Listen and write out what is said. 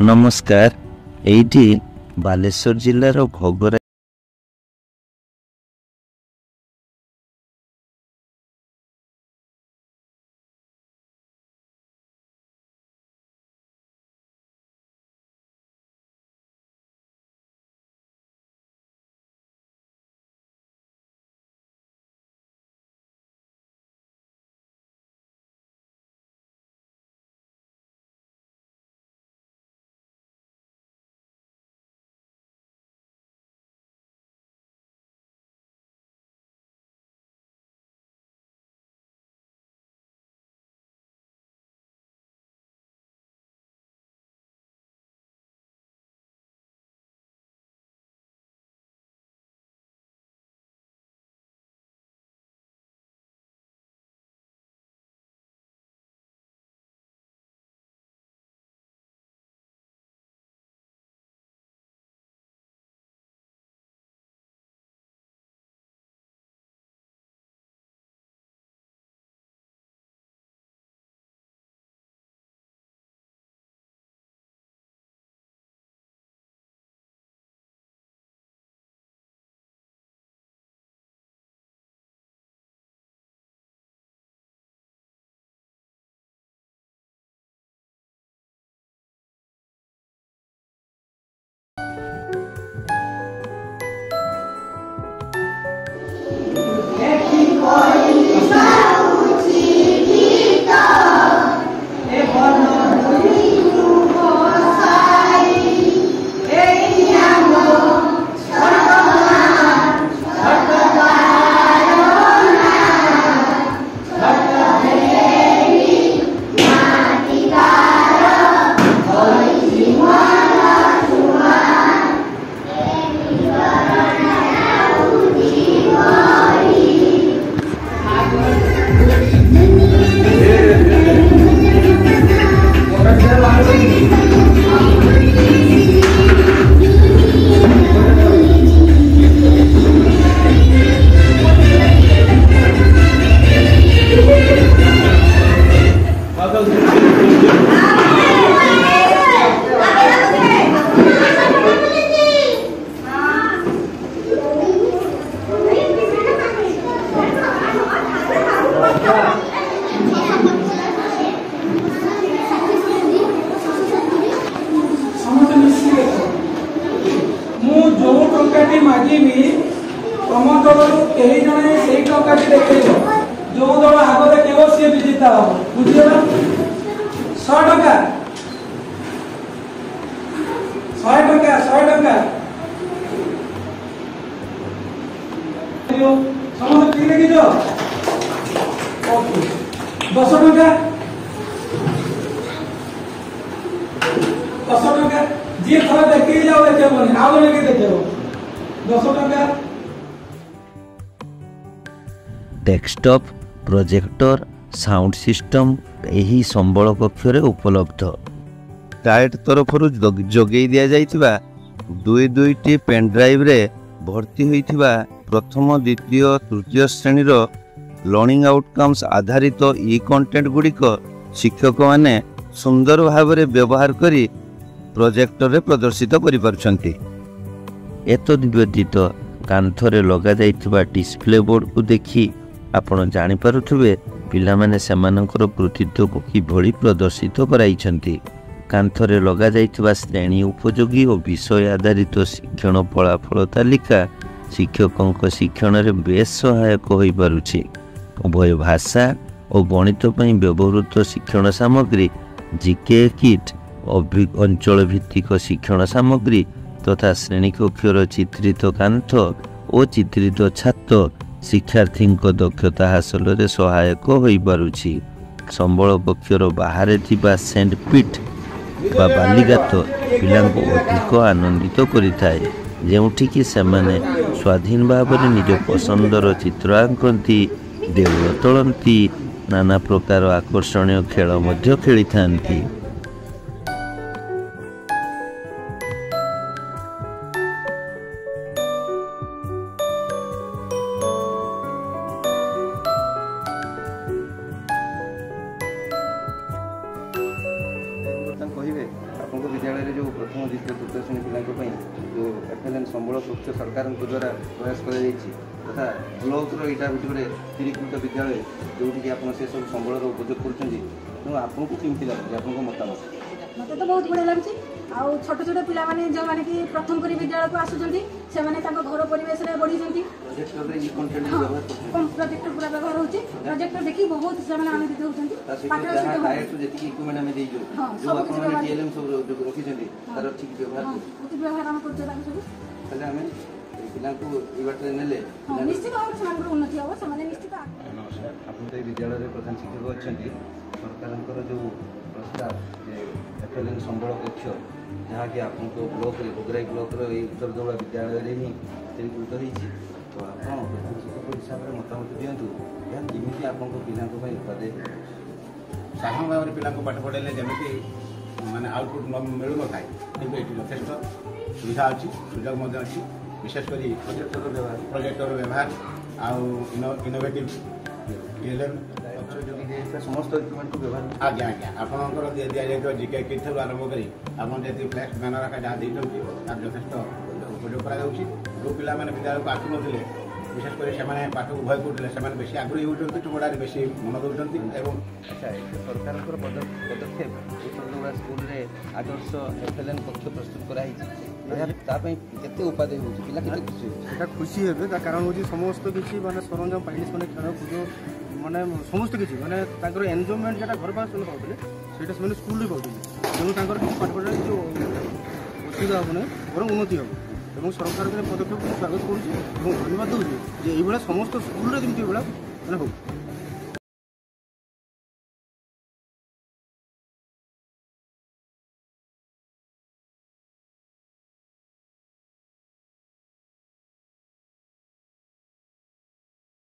नमस्कार। एइटी बालेश्वर जिल्लार भोगरा मागिमी तुम दल कई जने से टका देखे जो दल आग देखेब सी विजेता हम बुझेगा 100 टका 100 टका 100 टका समस्त ठीक देखी 10 टका 10 टका जी थोड़ा देखे जाओ देखेबनी आउ जने के देखेब 10 टका। डेस्कटॉप प्रोजेक्टर साउंड सिस्टम एही संबल कक्ष उपलब्ध। डायट तरफ जोगई दि जाइथिबा दुई दुईटी पेन ड्राइव रे भर्ती होइथिबा प्रथम द्वितीय तृतीय श्रेणीर लर्निंग आउटकम्स आधारित ई कंटेंट गुड़िक शिक्षक माने सुंदर भाव में व्यवहार करी प्रोजेक्टर रे प्रदर्शित करि पारुछंती। एतद व्यतीत कांथरे लगा जाइथिबा डिस्प्ले बोर्ड को देखि आपण जानि पारुथबे पिलामाने सेमानकर कृतित्व को किभଳି प्रदर्शित कराइछंती। कांथरे लगा जाइथिबा श्रेणी उपयोगी और विषय आधारित शिक्षण फलाफल तालिका शिक्षकों शिक्षण रे बेस सहायक होई पारुछि। उभय भाषा और गणित पई व्यवहृत शिक्षण सामग्री जीके किट अंचल भित्तिक शिक्षण सामग्री तथा श्रेणी कक्षर चित्रित कांथ और चित्रित छात्र शिक्षार्थी दक्षता हासिल रे सहायक होई पारुछि। संबल कक्षर बाहर थिबा सेंट पिट बा बालीगात पिलांको अधिक आनंदित करिथाए जेउठी कि सेमाने स्वाधीन भाव में निज पसंदर चित्र आंकती देउल तोलती नाना प्रकार आकर्षणीय खेल मध्य खेली थांती। विद्यालय जो ଦ୍विତୀୟ ଶ୍ରେଣୀ ପିଲାଙ୍କ ପାଇଁ ଯେଉଁ FLN ସମ୍ବଳ କକ୍ଷ ସରକାରଙ୍କ ଦ୍ୱାରା ପ୍ରୟାସ କରାଯାଇଛି ତଥା ବ୍ଲକର ଏଇଟା ଗୋଟେ ସ୍ଥିରୀକୃତ ବିଦ୍ୟାଳୟ ଯେଉଁଠିକି ଆପଣ ସେସବୁ ସମ୍ବଳର ଉପଯୋଗ କରୁଛନ୍ତି ତେଣୁ ଆପଣଙ୍କୁ କେମିତି ଲାଗୁଛି ଆପଣଙ୍କ ମତାମତ? ମତେ ତ ବହୁତ ବଢ଼ିଆ ଲାଗୁଛି। ଆଉ ଛୋଟ ଛୋଟ ପିଲାମାନେ ଯେଉଁମାନେ କି ପ୍ରଥମ କରି ବିଦ୍ୟାଳୟକୁ ଆସୁଛନ୍ତି ସେମାନେ ତାଙ୍କ ଘର ପରିବେଶରେ ବଢ଼ିଛନ୍ତି। ପ୍ରୋଜେକ୍ଟର ପୁରା ବ୍ୟବହାର ହେଉଛି। ପ୍ରୋଜେକ୍ଟର ଦେଖି ବହୁତ ସେମାନେ ଆନନ୍ଦିତ ହେଉଛନ୍ତି। ବ୍ୟବହାର ଆମେ କରୁଛୁ ତାକୁ ସବୁ। ତାହେଲେ ଆମେ ପିଲାଙ୍କୁ ଏଇ ବାଟରେ ନେଲେ ନିଶ୍ଚିତ ଭାବରେ ସେମାନଙ୍କର ଉନ୍ନତି ହେବ। ସେମାନେ ନିଶ୍ଚିତ। ନମସ୍କାର, ଆପଣ ତ ଏଇ ବିଦ୍ୟାଳୟରେ ପ୍ରଧାନ ଶିକ୍ଷକ ଅଛନ୍ତି। ସରକାରଙ୍କର ଯେଉଁ ପ୍ରସ୍ତାବ ଯେ FLN ସମ୍ବଳ କକ୍ଷ ଯାହାକି ଆପଣଙ୍କ ବ୍ଲକରେ ଭୋଗରାଇ ବ୍ଲକର ଏଇ ଉତ୍ତର ଦେଉଳା ବିଦ୍ୟାଳୟରେ ହିଁ ସ୍ଥିରୀକୃତ ହେଇଛି ତ ଆପଣ ପ୍ରଧାନ ଶିକ୍ଷକ ହିସାବରେ ମତାମତ ଦିଅନ୍ତୁ ଏହା କେମିତି ଆପଣଙ୍କ ପିଲାଙ୍କ ପାଇଁ ଉପାଦେୟ ସାଧାରଣ ଭାବରେ ପିଲାଙ୍କୁ ପାଠ ପଢ଼ାଇଲେ ଯେମିତି ମାନେ ଆଉଟପୁଟ୍ ମିଳୁନଥାଏ କିନ୍ତୁ ଏଠି ଯଥେଷ୍ଟ ସୁବିଧା ଅଛି, ସୁଯୋଗ ମଧ୍ୟ ଅଛି। ବିଶେଷ କରି ପ୍ରୋଜେକ୍ଟର ବ୍ୟବହାର ଆଉ ଇନୋଭେଟିଭ୍ ସମସ୍ତ ଡକ୍ୟୁମେଣ୍ଟକୁ ବ୍ୟବହାର ଆଜ୍ଞା ଆପଣଙ୍କର ଦିଆଯାଇଥିବା ଜିକେ କିଟ୍ ଠାରୁ ଆରମ୍ଭ କରି ଆପଣ ଯେତିକି ଫ୍ଲେକ୍ସ ବ୍ୟାନର ଆକା ଯାହା ଦେଇଛନ୍ତି ତାର ଯଥେଷ୍ଟ ଉପଯୋଗ କରାଯାଉଛି। ଯେଉଁ ପିଲାମାନେ ବିଦ୍ୟାଳୟକୁ ଆସୁନଥିଲେ ବିଶେଷ କରି ସେମାନେ ପାଠକୁ ଭୟ କରୁଥିଲେ ସେମାନେ ବେଶୀ ଆଗ୍ରହୀ ହେଉଛନ୍ତି, ପଢ଼ାରେ ବେଶୀ ମନ ଦେଉଛନ୍ତି। ଏବଂ ଆଚ୍ଛା, ସରକାରଙ୍କର ପଦକ୍ଷେପ ଉତ୍ତର ଦେଉଳା ସ୍କୁଲରେ ଆଦର୍ଶ FLN କକ୍ଷ ପ୍ରସ୍ତୁତ କରାଯାଇଛି ଏହା ତା ପାଇଁ କେତେ ଉପାଦେୟ ହେଉଛି? ପିଲା କେତେ ଖୁସି ହେଉଛି? এটা খুশি হবে তার কারণ হচ্ছে সমস্ত কিছু মানে সরঞ্জাম পাইলে মানে খেলকুদ মানে সমস্ত কিছু মানে তাঁর এনজয়মেন্ট যেটা ঘর পাশে ସେମାନେ ପାଉଥିଲେ ସେଇଟା ସେମାନେ ସ୍କୁଲରେ ପାଉଥିଲେ। ତେଣୁ ତାଙ୍କର କିଛି ପାଠ ପଢ଼ାରେ କିଛି ଅସୁବିଧା ହେବ ନାହିଁ, ବରଂ ଉନ୍ନତି ହେବ। ଏବଂ ସରକାରଙ୍କର ପଦକ୍ଷେପକୁ ସ୍ୱାଗତ କରୁଛି ଏବଂ ଧନ୍ୟବାଦ ଦେଉଛି ଯେ ଏଇଭଳିଆ ସମସ୍ତ ସ୍କୁଲରେ ଯେମିତି ଏଇଭଳିଆ ମାନେ ହଉ।